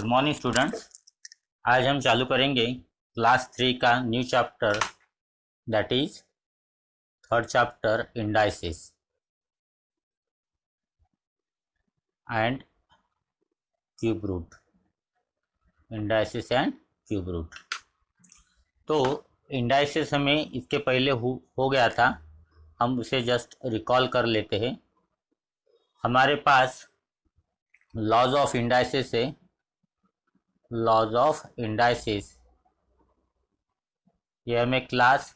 Good morning students. आज हम चालू करेंगे क्लास 3 का new chapter, that is third chapter, indices and cube root. Indices and cube root. तो इंडाइसिस हमें इसके पहले हो गया था, हम उसे जस्ट रिकॉल कर लेते हैं। हमारे पास लॉज ऑफ इंडाइसिस है। लॉज ऑफ इंडाइसिस ये हमें क्लास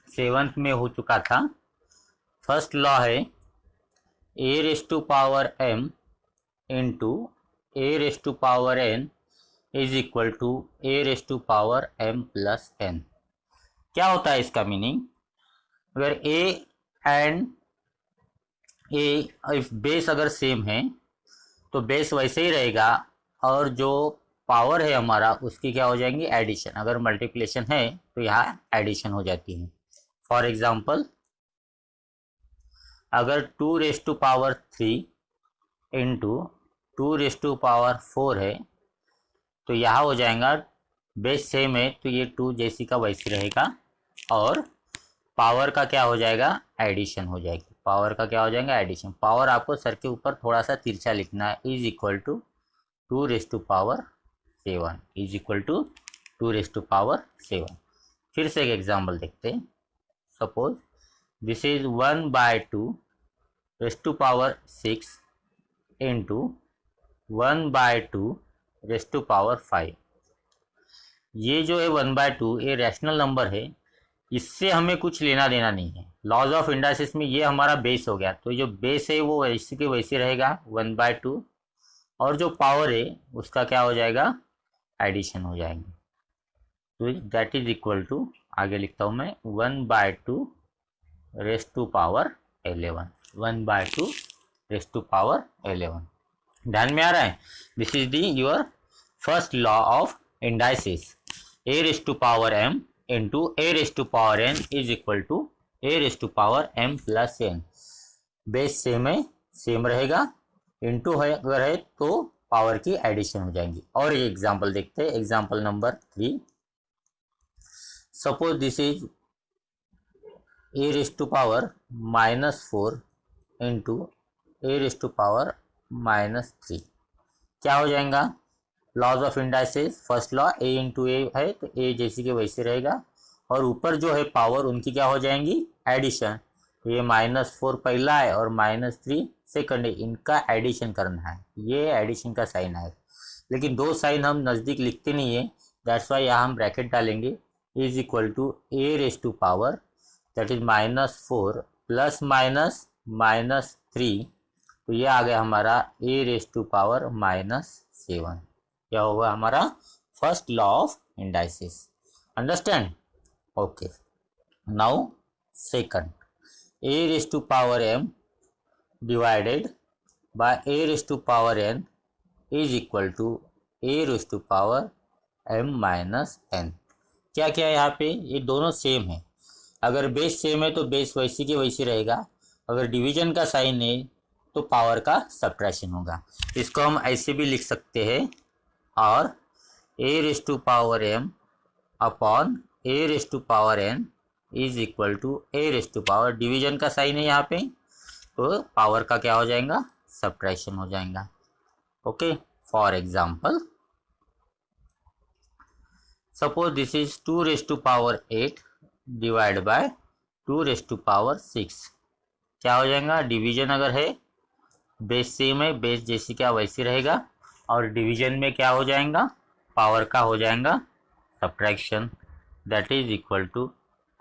7th में हो चुका था। फर्स्ट लॉ है a raise to power m into a raise to power n is equal to a raise to power m plus n। क्या होता है इसका मीनिंग? अगर a and a if base अगर सेम है तो बेस वैसे ही रहेगा, और जो पावर है हमारा उसकी क्या हो जाएंगी? एडिशन। अगर मल्टीप्लिकेशन है तो यहाँ एडिशन हो जाती है। फॉर एग्जांपल, अगर 2 raise to power 3 into 2 raise to power 4 है तो यहाँ हो जाएगा, बेस सेम है तो ये 2 जैसी का वैसी रहेगा, और पावर का क्या हो जाएगा? एडिशन हो जाएगी। पावर का क्या हो जाएगा? एडिशन। पावर आपको सर के ऊपर थोड़ा सा तिरछा लिखना है, is equal to 2 raise to power 7 is equal to 2 raise to power 7। फिर से एक एग्जाम्पल देखते हैं। Suppose this is 1/2 raise to power 6 इंटू 1/2 रेस टू पावर 5। ये जो है 1/2 ये रैशनल नंबर है, इससे हमें कुछ लेना देना नहीं है। लॉज ऑफ इंडाइसिस में ये हमारा बेस हो गया, तो जो बेस है वो वैसे के वैसे रहेगा 1/2, और जो पावर है उसका क्या हो जाएगा? एडिशन हो जाएंगे। तो दैट इज इक्वल टू, आगे लिखता हूँ मैं, 1/2 raise to power 11। 1/2 raise to power 11। ध्यान में आ रहा है? This is the your first law of indices. A raise to power m into a raise to power n is equal to a raise to power m plus n। Base same है, same रहेगा, into है अगर है तो power की addition हो जाएंगी। और ये एग्जांपल देखते हैं, example number 3। Suppose this is a raise to power -4 into a raise to power -3। क्या हो जाएगा? Laws of indices, first law, a into a है तो ए जैसी के वैसे रहेगा, और ऊपर जो है पावर उनकी क्या हो जाएंगी? एडिशन। तो ये -4 पहला है और -3 सेकंड है, इनका एडिशन करना है। ये एडिशन का साइन है, लेकिन दो साइन हम नज़दीक लिखते नहीं है, दैट्स वाई यहाँ हम ब्रैकेट डालेंगे। Is equal to a raise to power, that is -4 plus -3, तो ये आ गया हमारा ए रेस टू पावर -7। क्या होगा हमारा first law of indices. Understand? Okay, now second, a raise to power m divided by a raise to power n is equal to a raise to power m minus n। क्या क्या है यहाँ पे? ये दोनों सेम है। अगर base same है तो बेस वैसी के वैसी रहेगा, अगर डिवीजन का साइन है तो पावर का सब्ट्रैक्शन होगा। इसको हम ऐसे भी लिख सकते हैं, और a raise to power m upon a raise to power n is equal to a raise to power, division का साइन है यहाँ पे तो पावर का क्या हो जाएगा? सब्ट्रैक्शन हो जाएगा। Okay, for example, suppose this is 2 raise to power 8 divide by 2 raise to power 6। क्या हो जाएगा? डिवीजन अगर है, बेस सेम है, बेस जैसी क्या वैसी रहेगा, और डिवीजन में क्या हो जाएगा? पावर का हो जाएगा subtraction, that is equal to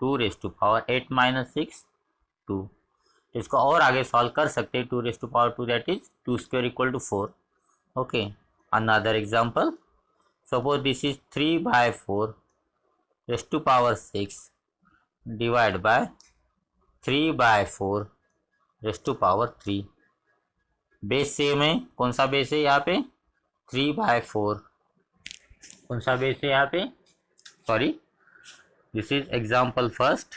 2 raise to power 8 minus 6 2। इसको और आगे सॉल्व कर सकते हैं। 2 raise to power 2, that is 2 square equal to 4। Okay, another example, suppose this is 3/4 raise to power 6 divide by 3/4 raise to power 3। Base same है, कौन सा base है यहाँ पे? 3/4। कौन सा बेस है यहाँ पे? Sorry, this is example first.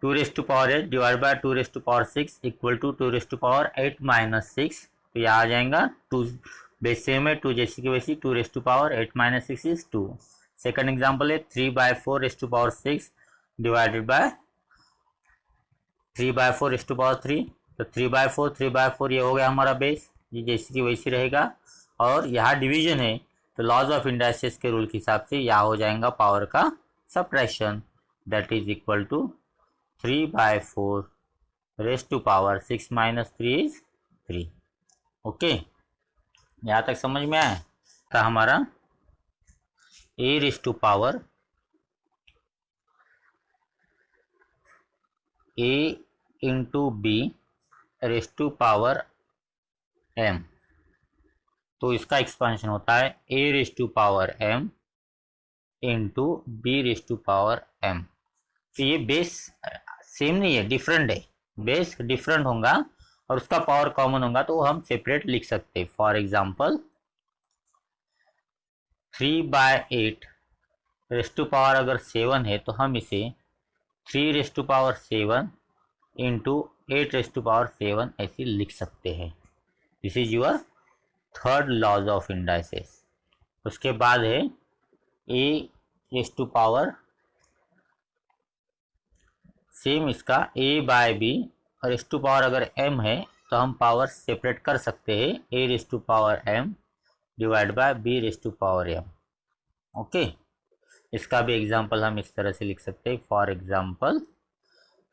2 raise to power 8 divide by 2 raise to power 6 equal to 2 raise to power 8 minus 6। तो यहाँ आ जाएगा बेस सेम है, 2 जैसी की वैसी, 2 raise to power 8 - 6 is 2। Second example है 3/4 raise to power 6 divided by 3/4 raise to power 3। तो 3/4 ये हो गया हमारा बेस, ये जैसी की वैसी रहेगा। और यहाँ डिवीजन है तो लॉज ऑफ इंडाइसेस के रूल के हिसाब से यहाँ हो जाएगा पावर का subtraction, that is equal to 3/4 raise to power 6 - 3 is 3। Okay, यहाँ तक समझ में आया था हमारा a raise to power a into b raise to power m। तो इसका एक्सपेंशन होता है a raise to power m into b raise to power m। तो ये बेस सेम नहीं है, डिफरेंट है, बेस डिफरेंट होगा और उसका पावर कॉमन होगा तो हम सेपरेट लिख सकते हैं। For example 3/8 raise to power अगर 7 है तो हम इसे 3 raise to power 7 into 8 raise to power 7 ऐसे लिख सकते हैं। This is your third laws of indices. उसके बाद है a raise to power, same इसका a by b raise to power अगर m है तो हम पावर सेपरेट कर सकते हैं, a raise to power m divide by b raise to power m। Okay, इसका भी एग्जांपल हम इस तरह से लिख सकते हैं। For example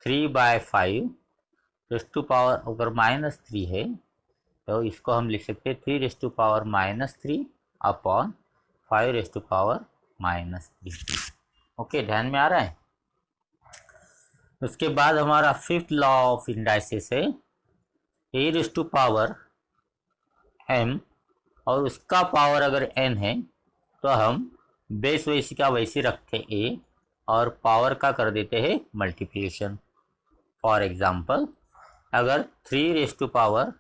3/5 raise to power अगर -3 है तो इसको हम लिख सकते हैं 3 raise to power -3 upon 5 raise to power -3। Okay, ध्यान में आ रहा है। उसके बाद हमारा फिफ्थ लॉ ऑफ इंडाइसिस है a raise to power m और उसका पावर अगर n है तो हम बेस वैसी का वैसी रखते a और पावर का कर देते हैं मल्टीप्लिकेशन। फॉर एग्जांपल अगर 3 रेस टू पावर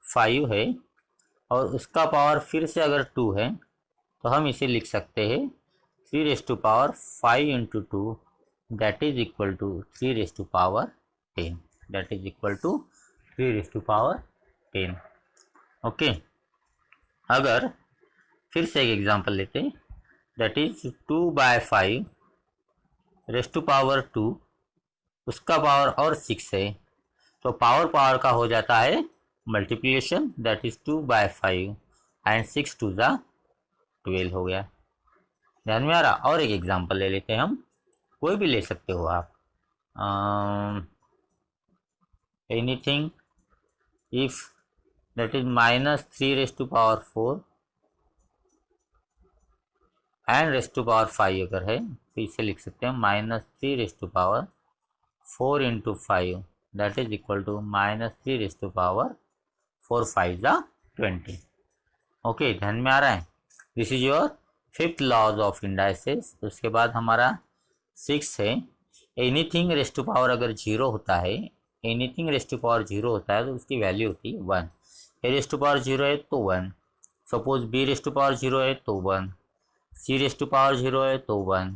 5 है और उसका पावर फिर से अगर 2 है तो हम इसे लिख सकते हैं 3 raise to power 5 into 2 that is equal to 3 raise to power 10, that is equal to 3 raise to power 10। Okay, अगर फिर से एक एग्जांपल लेते हैं that is 2/5 raise to power 2, उसका पावर और 6 है तो पावर का हो जाता है मल्टीप्लिकेशन, दैट इज 2/5 एंड 6 2 ज़ा 12 हो गया। ध्यान में आ रहा। और एक एग्जांपल ले लेते हैं हम, कोई भी ले सकते हो आप, anything if that is -3 raise to power 4 and raise to power 5 अगर है तो इसे लिख सकते हैं -3 raise to power 4 into 5 that is equal to -3 raise to power 4 5 ज़ा 20। ओके, ध्यान में आ रहा है। This is your fifth laws of indices. उसके बाद हमारा 6 है एनीथिंग रेस टू पावर अगर 0 होता है, एनीथिंग रेस टू पावर 0 होता है तो उसकी वैल्यू होती है 1। ए रेस टू पावर 0 है तो 1, suppose b raise to power 0 है तो 1, सी रेस टू पावर 0 है तो 1।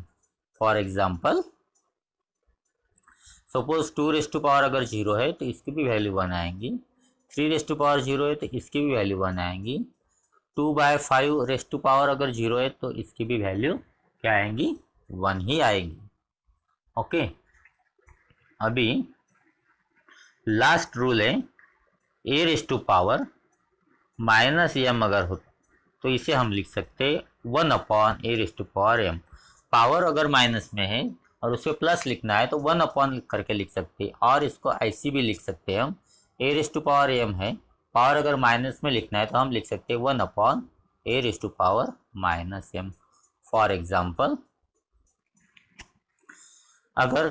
For example suppose 2 raise to power अगर 0 है तो इसकी भी वैल्यू 1 आएंगी, 3 रेस टू पावर 0 है तो इसकी भी वैल्यू 1 आएंगी, 2/5 रेस टू पावर अगर 0 है तो इसकी भी वैल्यू क्या आएंगी, 1 ही आएगी। ओके, अभी लास्ट रूल है a raise to power -m अगर हो तो इसे हम लिख सकते 1 upon a raise to power m। Power अगर माइनस में है और उसे प्लस लिखना है तो 1 अपॉन करके लिख सकते हैं, और इसको ऐसी भी लिख सकते हैं हम, a raise to power m है, पावर अगर माइनस में लिखना है तो हम लिख सकते हैं 1 upon a raise to power -m। For example अगर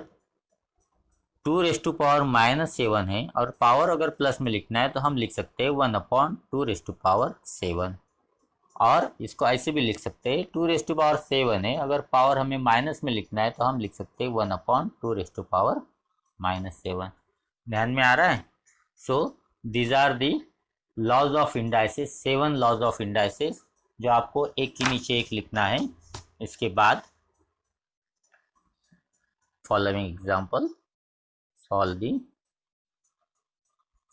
2 रेस टू पावर -7 है और पावर अगर प्लस में लिखना है तो हम लिख सकते हैं 1 अपॉन 2 रेस टू पावर 7, और इसको ऐसे भी लिख सकते हैं 2 रेस टू पावर 7 है, अगर पावर हमें माइनस में लिखना है तो हम लिख सकते हैं 1 अपॉन 2 रेस टू पावर -7। ध्यान में आ रहा है। So these are the laws of indices, 7 laws of indices जो आपको एक के नीचे एक लिखना है। इसके बाद following example, solve the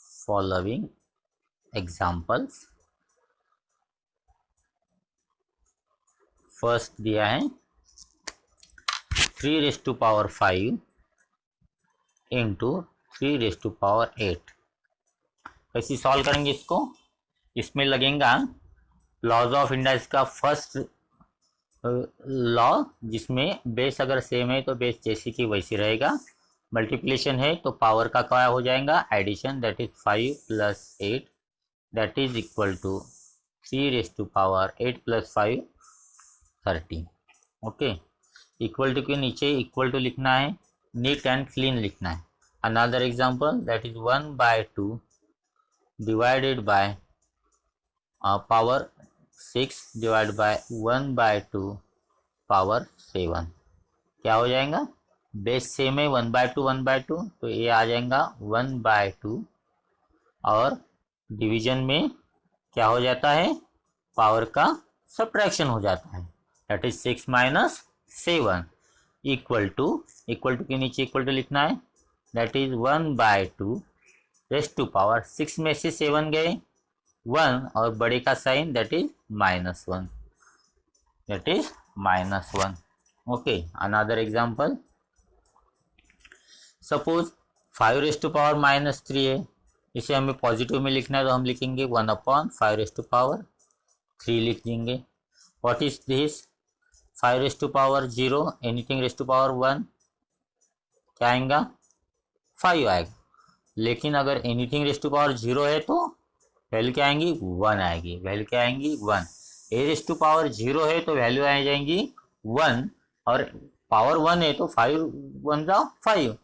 following examples। First दिया है 3⁵ इंटू 3⁸8। कैसे सॉल्व करेंगे इसको? इसमें लगेगा लॉज ऑफ इंडाइस का फर्स्ट लॉ, जिसमें बेस अगर सेम है तो बेस जैसी की वैसी रहेगा। मल्टीप्लिकेशन है तो पावर का क्या हो जाएगा? Addition, that is 5 + 8 that is equal to 3⁸8 + 5 30। Okay, equal to के नीचे इक्वल टू लिखना है, नीट एंड क्लीन लिखना है। Another example that is 1/2 divided by power 6 divide bye 1/2 power 7। क्या हो जाएगा? बेस सेम है 1/2 1/2, तो ये आ जाएगा 1/2 और डिवीजन में क्या हो जाता है? पावर का सब्ट्रैक्शन हो जाता है, दैट इज 6 - 7 इक्वल टू के नीचे इक्वल टू लिखना है, that is 1/2 rest to power 6 में से 7 गए 1 और बड़े का sign that is -1, that is -1। Okay, another example suppose 5⁻³ है, इसे हमें पॉजिटिव में लिखना है तो हम लिखेंगे 1/5⁻³ लिख देंगे। What is this? 5⁻0 एनीथिंग ⁻1 क्या आएगा? 5 आएगा। लेकिन अगर एनीथिंग ⁻0 है तो वैल्यू क्या आएंगी? 1 आएगी। वैल्यू क्या आएंगी? 1। a⁻0 है तो वैल्यू आ जाएंगी 1 और पावर 1 है तो 5 1 जा 5।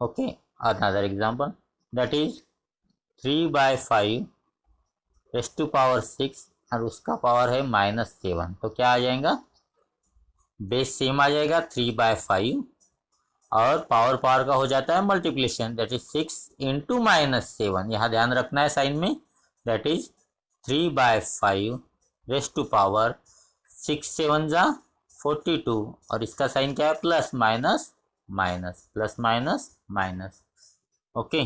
Okay, another example that is 3/5 6 और उसका पावर है -7, तो क्या आ जाएगा? बेस सेम आ जाएगा 3/5 और पावर का हो जाता है मल्टीप्लिकेशन, दैट इज 6 इंटू -7। यहाँ ध्यान रखना है साइन में, दैट इज 3/5 6 7 जा 42 और इसका साइन क्या है? Plus minus minus plus minus minus. Okay,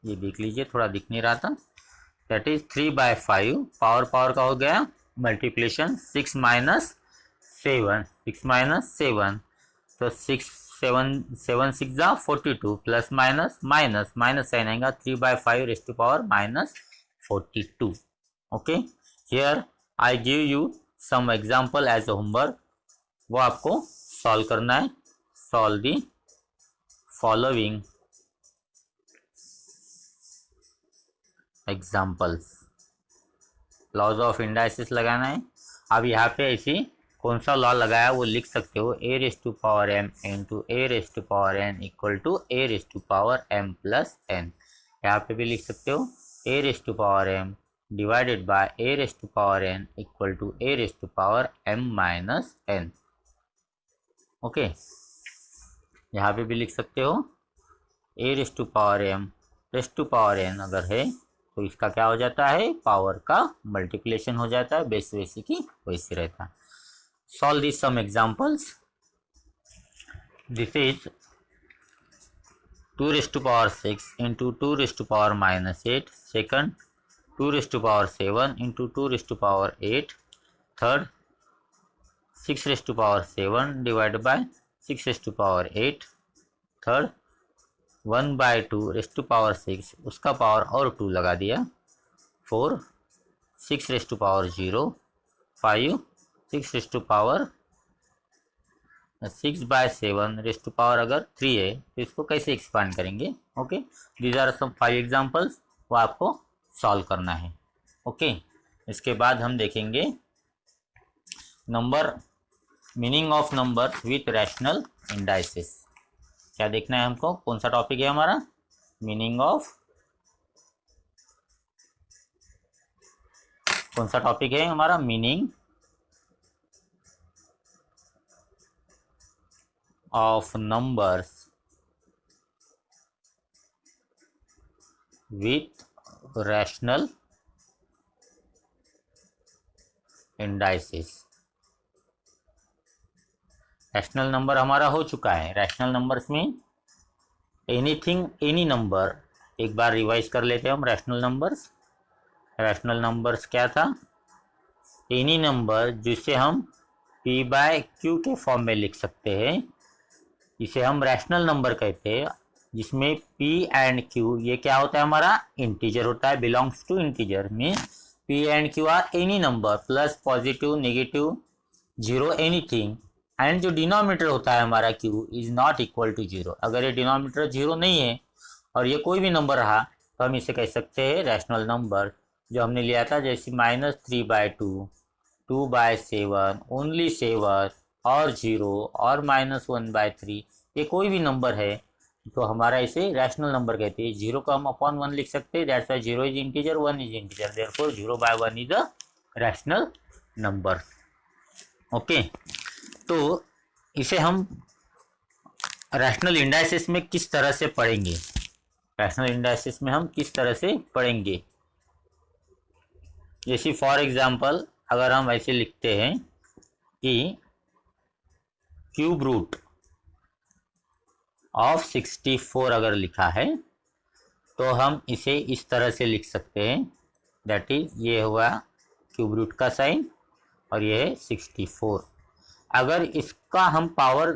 ये देख लीजिए, थोड़ा दिख नहीं रहा था। दैट इज 3/5 पावर का हो गया मल्टीप्लिकेशन 6 - 7 तो 6 7 6 जा 42 plus minus minus minus sign आएगा 3/5 -42। Okay, here I give you some example as a homework, वो आपको सॉल्व करना है। Solve the following examples. Laws of indices लगाना है। अब यहाँ पे ऐसी कौन सा लॉ लगाया वो लिख सकते हो, a⁻m into a⁻n equal to a⁻m + n। यहाँ पे भी लिख सकते हो a⁻m divided by a⁻n equal to a⁻m - n। Okay, यहाँ पे भी लिख सकते हो a⁻m⁻n अगर है तो इसका क्या हो जाता है? पावर का मल्टीप्लिकेशन हो जाता है, बेस वैसी की वैसी रहता है। Solve this some examples. This is 2⁻6 into 2⁻−8, second 2⁻7 into 2⁻8, third 6⁻7 divide by 6⁻8, third 1/2⁻6 उसका पावर और 2 लगा दिया, 4 6⁻0, 5 6/7 पावर अगर 3 है तो इसको कैसे एक्सपांड करेंगे? Okay, these are some 5 examples, वो आपको सॉल्व करना है। ओके, इसके बाद हम देखेंगे number, meaning of number with rational indices. क्या देखना है हमको? कौन सा टॉपिक है हमारा? मीनिंग ऑफ, कौन सा टॉपिक है हमारा? Meaning of numbers with rational indices. Rational number हमारा हो चुका है। रैशनल नंबर्स में एनीथिंग एनी नंबर, एक बार रिवाइज कर लेते हैं हम। रैशनल नंबर्स क्या था? एनी नंबर जिसे हम p बाय क्यू के फॉर्म में लिख सकते हैं, इसे हम रैशनल नंबर कहते हैं, जिसमें p एंड q ये क्या होता है, हमारा इंटीजर होता है, belongs to integer. Means p and q are any number plus positive negative zero anything, and जो डिनोमिनेटर होता है हमारा q is not equal to zero. अगर ये डिनोमिनेटर जीरो नहीं है और ये कोई भी नंबर रहा तो हम इसे कह सकते हैं रैशनल नंबर। जो हमने लिया था जैसे -3/2, 2/7, ओनली 7 और 0 और -1/3, ये कोई भी नंबर है तो हमारा इसे रैशनल नंबर कहते हैं। जीरो को हम अपॉन 1 लिख सकते हैं, that's why 0 is integer, 1 is integer, therefore 0/1 is a rational number. Okay, तो इसे हम रैशनल इंडाइसिस में किस तरह से पढ़ेंगे, रैशनल इंडाइसिस में हम किस तरह से पढ़ेंगे। जैसे फॉर एग्जांपल अगर हम ऐसे लिखते हैं कि क्यूब रूट ऑफ 64 अगर लिखा है तो हम इसे इस तरह से लिख सकते हैं, दैट इज ये हुआ क्यूब रूट का साइन और ये है 64। अगर इसका हम पावर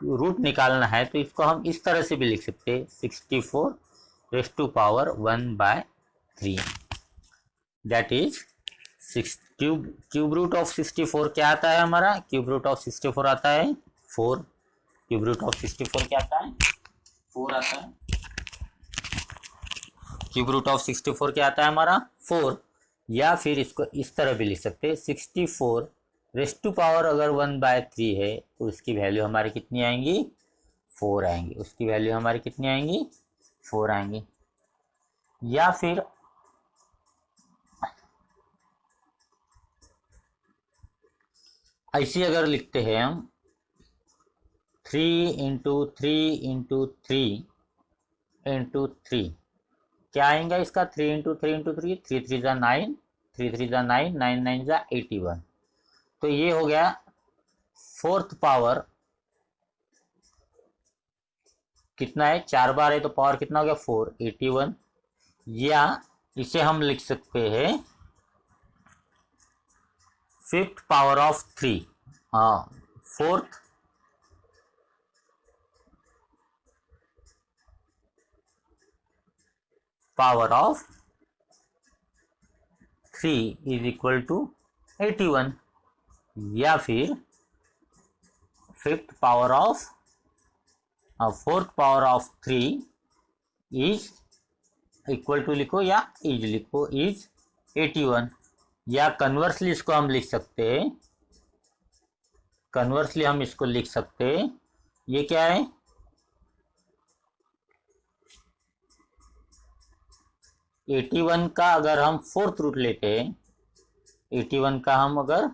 रूट निकालना है तो इसको हम इस तरह से भी लिख सकते हैं, 64 raise to power 1/3, that is cube root of 64 क्या आता है हमारा, क्यूब रूट ऑफ 64 आता है 4। क्यूब रूट ऑफ 64 क्या आता है, 4 आता है। क्यूब रूट ऑफ 64 क्या आता है हमारा, 4। या फिर इसको इस तरह भी लिख सकते हैं, 64 रेज़ टू पावर अगर 1/3 है तो उसकी वैल्यू हमारी कितनी आएंगी, 4 आएंगी। उसकी वैल्यू हमारी कितनी आएंगी, 4 आएंगी। या फिर ऐसी अगर लिखते हैं हम 3 × 3 × 3 × 3, क्या आएगा इसका, 3 × 3 × 3, 3 3 ज़ा 9, 3 3 ज़ा 9, 9 9 ज़ा 81। तो ये हो गया फोर्थ पावर, कितना है, 4 बार है तो पावर कितना हो गया 4, 81। या इसे हम लिख सकते हैं फिफ्थ पावर ऑफ 3, हाँ fourth power of 3 is equal to 81। या फिर fifth power of fourth power of 3 is equal to लिखो या इज लिखो, इज 81। या कन्वर्सली इसको हम लिख सकते हैं, कन्वर्सली हम इसको लिख सकते हैं, ये क्या है, एटी वन का अगर हम फोर्थ रूट लेते हैं, 81 का हम अगर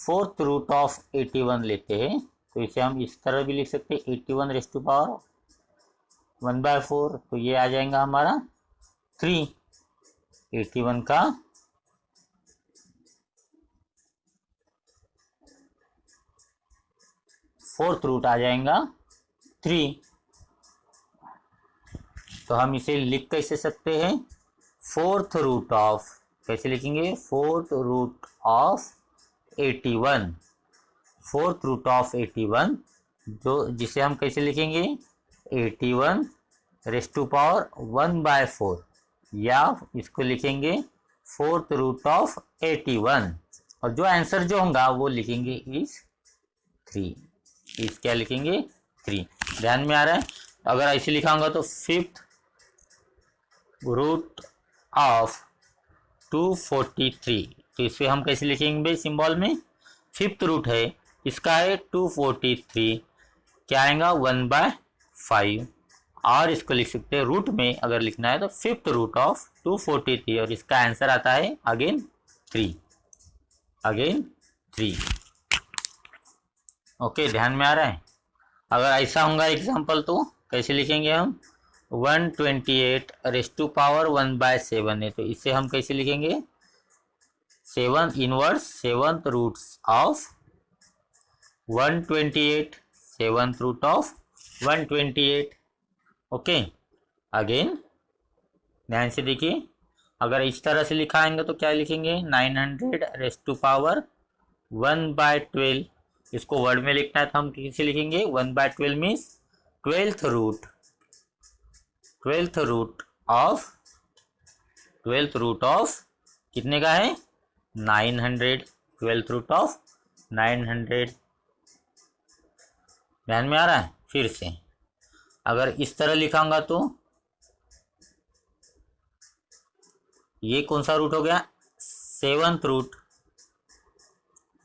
फोर्थ रूट ऑफ 81 लेते हैं तो इसे हम इस तरह भी लिख सकते हैं, 81 रेज़ टू पावर 1/4, तो ये आ जाएगा हमारा 3। 81 का फोर्थ रूट आ जाएगा 3। तो हम इसे लिख कैसे सकते हैं, फोर्थ रूट ऑफ, कैसे लिखेंगे, fourth root of 81, fourth root of 81, जो जिसे हम कैसे लिखेंगे, 81 रेज़ टू पावर 1/4, या इसको लिखेंगे फोर्थ रूट ऑफ 81, और जो आंसर जो होगा वो लिखेंगे इज 3, इस क्या लिखेंगे 3। ध्यान में आ रहा है। अगर ऐसे लिखा होगा तो फिफ्थ रूट ऑफ 243, तो इसे हम कैसे लिखेंगे सिंबल में, फिफ्थ रूट है इसका है 243, क्या आएगा 1/5, और इसको लिख सकते हैं रूट में अगर लिखना है तो फिफ्थ रूट ऑफ 243, और इसका आंसर आता है अगेन 3, अगेन 3। ओके, ध्यान में आ रहा है। अगर ऐसा होगा एग्जाम्पल तो कैसे लिखेंगे हम, 128 रेज़ टू पावर 1/7 है तो इसे हम कैसे लिखेंगे, 7 inverse seventh roots of 128, seventh root of 128। Okay, again ध्यान से देखिए, अगर इस तरह से लिखाएंगे तो क्या लिखेंगे, 900 रेस्ट टू पावर 1/12। इसको वर्ड में लिखना है तो हम कैसे लिखेंगे, 1/12 means twelfth root, twelfth root of कितने का है, 900, ट्वेल्थ रूट ऑफ 900। ध्यान में आ रहा है। फिर से अगर इस तरह लिखाऊंगा तो ये कौन सा रूट हो गया, seventh root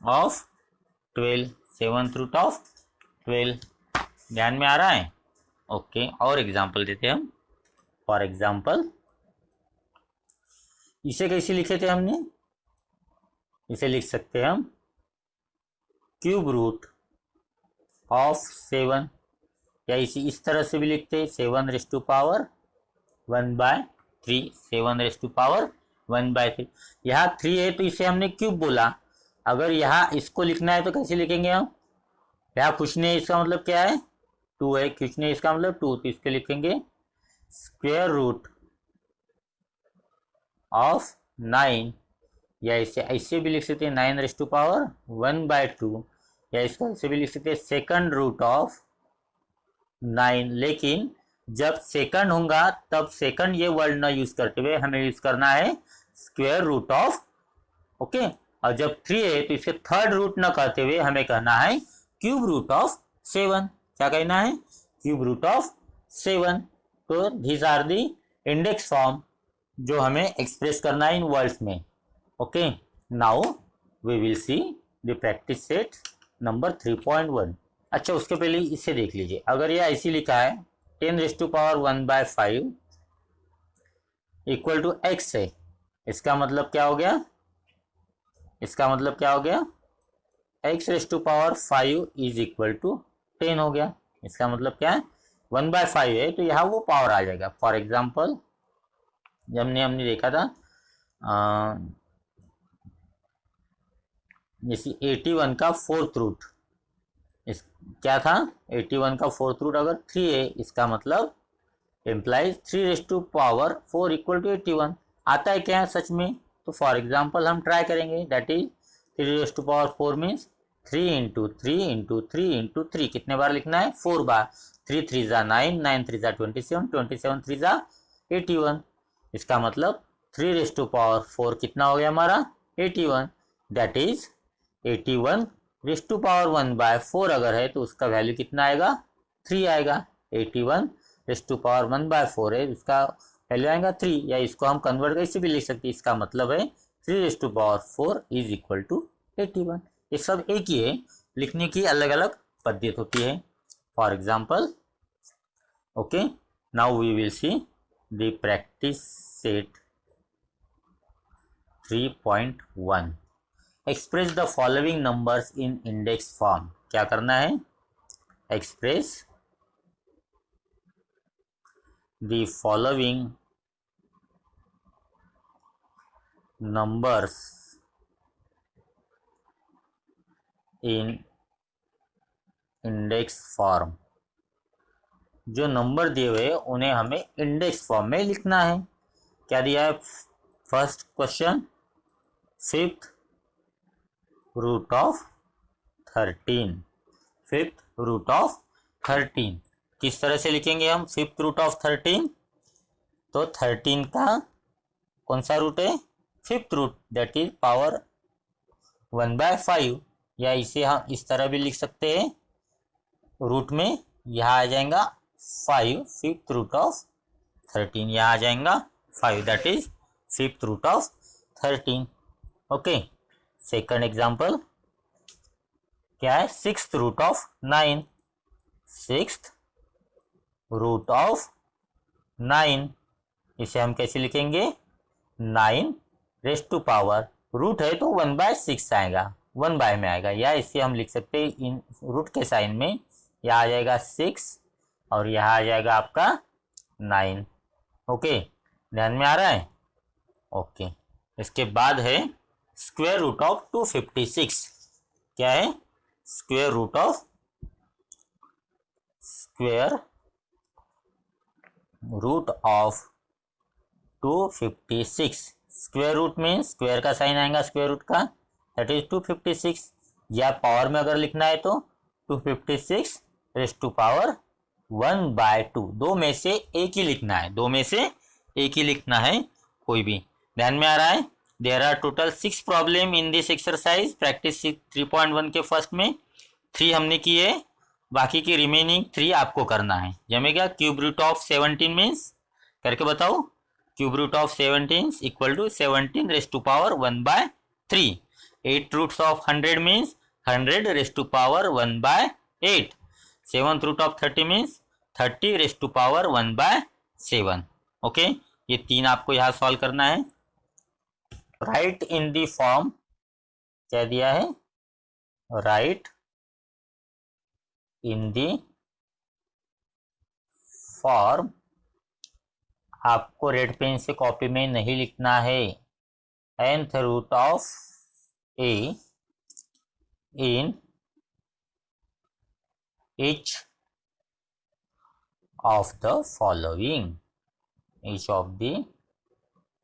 of 12, seventh root of 12। ध्यान में आ रहा है। ओके, और एग्जांपल देते हैं हम। फॉर एग्जांपल इसे कैसे लिखे थे हमने, इसे लिख सकते हैं हम क्यूब रूट ऑफ 7, या इस तरह से भी लिखते हैं 7 rest to power 1/3, 7 rest to power 1/3। यहाँ 3 है तो इसे हमने क्यूब बोला। अगर यहाँ इसको लिखना है तो कैसे लिखेंगे हम, यहाँ कुछ नहीं, इसका मतलब क्या है 2 है, कुछ नहीं इसका मतलब 2, तो इसके लिखेंगे स्क्वायर रूट ऑफ 9, या इसे ऐसे भी लिख सकते हैं 9 रेस्ट टू पावर 1/2, या इसको ऐसे भी लिख सकते हैं सेकंड रूट ऑफ 9। लेकिन जब सेकंड होगा तब सेकंड ये वर्ड ना यूज करते हुए हमें यूज करना है स्क्वायर रूट ऑफ, ओके। और जब 3 है तो इसके थर्ड रूट ना कहते हुए हमें कहना है क्यूब रूट ऑफ 7। क्या कहना है, क्यूब रूट ऑफ 7। तो these are the index form जो हमें एक्सप्रेस करना है इन वर्ड्स में। Okay, now we will see the practice set number 3.1। अच्छा, उसके पहले इसे देख लीजिए। अगर ये ऐसी लिखा है 10 rest to power 1/5 equal to x है, इसका मतलब क्या हो गया, इसका मतलब क्या हो गया, x rest to power 5 is equal to 10 हो गया। इसका मतलब क्या है, 1/5 है तो यहाँ वो पावर आ जाएगा। फॉर एग्जाम्पल जब हमने देखा था जैसे 81 का फोर्थ रूट, इस क्या था, 81 का फोर्थ रूट अगर 3 है, इसका मतलब implies 3 rest to power 4 equal to 81 आता है क्या है सच में। तो फॉर एग्जाम्पल हम ट्राई करेंगे, that is 3 rest to power 4 means 3 into 3 into 3 into 3, कितने बार लिखना है, 4 बार। 3 3 जा 9, 9 3 जा 27, 27 3 जा 81। इसका मतलब 3 रेस्ट टू पावर 4 कितना हो गया हमारा, 81। That is 81 rest to power 1/4 अगर है तो उसका वैल्यू कितना आएगा, 3 आएगा। 81 रेस्ट टू पावर 1/4 है, उसका वैल्यू आएगा 3, या इसको हम कन्वर्ट कैसे भी लिख सकते हैं, इसका मतलब है 3 rest to power 4 is equal to 81। ये सब एक ही है, लिखने की अलग अलग पद्धति होती है। For example okay, now we will see the practice set 3.1। Express the following numbers in index form. क्या करना है, express the following numbers in index form. जो नंबर दिए हुए उन्हें हमें इंडेक्स फॉर्म में लिखना है। क्या दिया है, first question 5th root of 13, 5th root of 13 किस तरह से लिखेंगे हम, 5th रूट ऑफ 13, तो 13 का कौन सा रूट है, 5th root, that is power 1/5, या इसे हम इस तरह भी लिख सकते हैं, रूट में यहाँ आ जाएगा 5, 5th रूट ऑफ 13, यहाँ आ जाएगा 5, that is 5th root of 13। Okay, second example क्या है, 6th root of 9, 6th root of 9, इसे हम कैसे लिखेंगे, 9 रेस्ट टू पावर, रूट है तो 1/6 आएगा, 1 बाय में आएगा, या इसे हम लिख सकते हैं इन रूट के साइन में, यह आ जाएगा 6 और यह आ जाएगा आपका 9। ओके, ध्यान में आ रहा है। ओके, इसके बाद है स्क्वायर रूट ऑफ 256। क्या है, square root of 256। Square root में स्क्वायर का साइन आएगा स्क्वायर रूट का, दैट इज 256। या पावर में अगर लिखना है तो 256 रेज टू पावर 1/2। दो में से एक ही लिखना है, दो में से एक ही लिखना है कोई भी। ध्यान में आ रहा है? There are total 6 problem in this exercise. Practice 3.1 के फर्स्ट में 3 हमने किए, बाकी की रिमेनिंग 3 आपको करना है। जमेगा क्यूब रूट ऑफ 17 मीन्स, करके बताओ। Cube root of 17 equal to 17 raise to power 1/3। 8 roots of 100 means 100 raise to power 1/8। 7th root of 30 means 30 raise to power 1/7। Okay, ये 3 आपको यहाँ सॉल्व करना है। राइट इन दी फॉर्म, क्या दिया है? Write in the form. आपको red pen से कॉपी में नहीं लिखना है। nth root of a in each of the following, each of the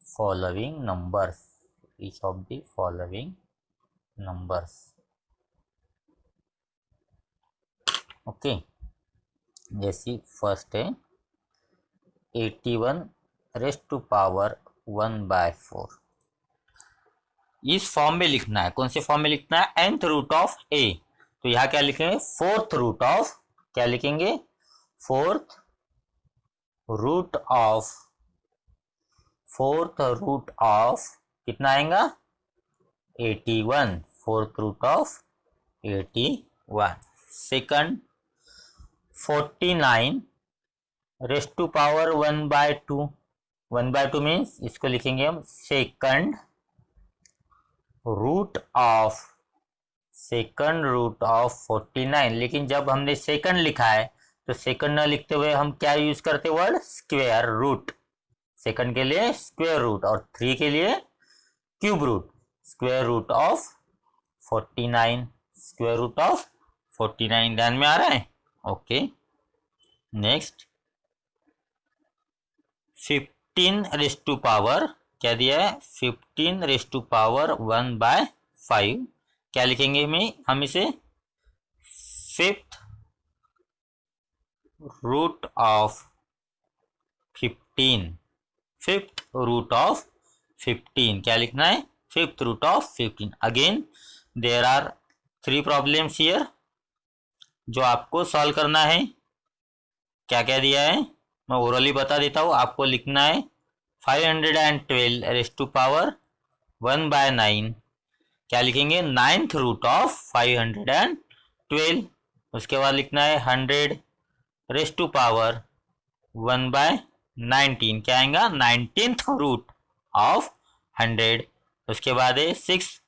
following numbers, each of the following numbers। Okay, जैसी फर्स्ट है 81 रेज टू पावर 1/4। इस form में लिखना है। कौन से फॉर्म में लिखना है? nth root of a। तो यहाँ क्या लिखेंगे? 4th रूट ऑफ, क्या लिखेंगे? 4th root of, 4th root of कितना आएगा? 81। 4th root of 81। Second 49 raise to power 1/2। 1/2 means इसको लिखेंगे हम second root of, second root of 49। लेकिन जब हमने सेकंड लिखा है तो सेकंड न लिखते हुए हम क्या यूज करते? Word square root. सेकंड के लिए स्क्वायर रूट और 3 के लिए cube root. Square root of 49, square root of 49। ध्यान में आ रहा है? Okay, next 15 raise to power, क्या दिया है? 15 रेज टू पावर 1/5। क्या लिखेंगे हम इसे? 5th root of 15। 5th root of 15 क्या लिखना है? 5th root of 15। Again there are 3 problems here जो आपको सॉल्व करना है। क्या क्या दिया है मैं ओरली बता देता हूँ। आपको लिखना है 512 रेज टू पावर 1/9। क्या लिखेंगे? 9th root of 512। उसके बाद लिखना है 100 रेज टू पावर 1/19। क्या आएगा? 19th root of 100। उसके बाद है 6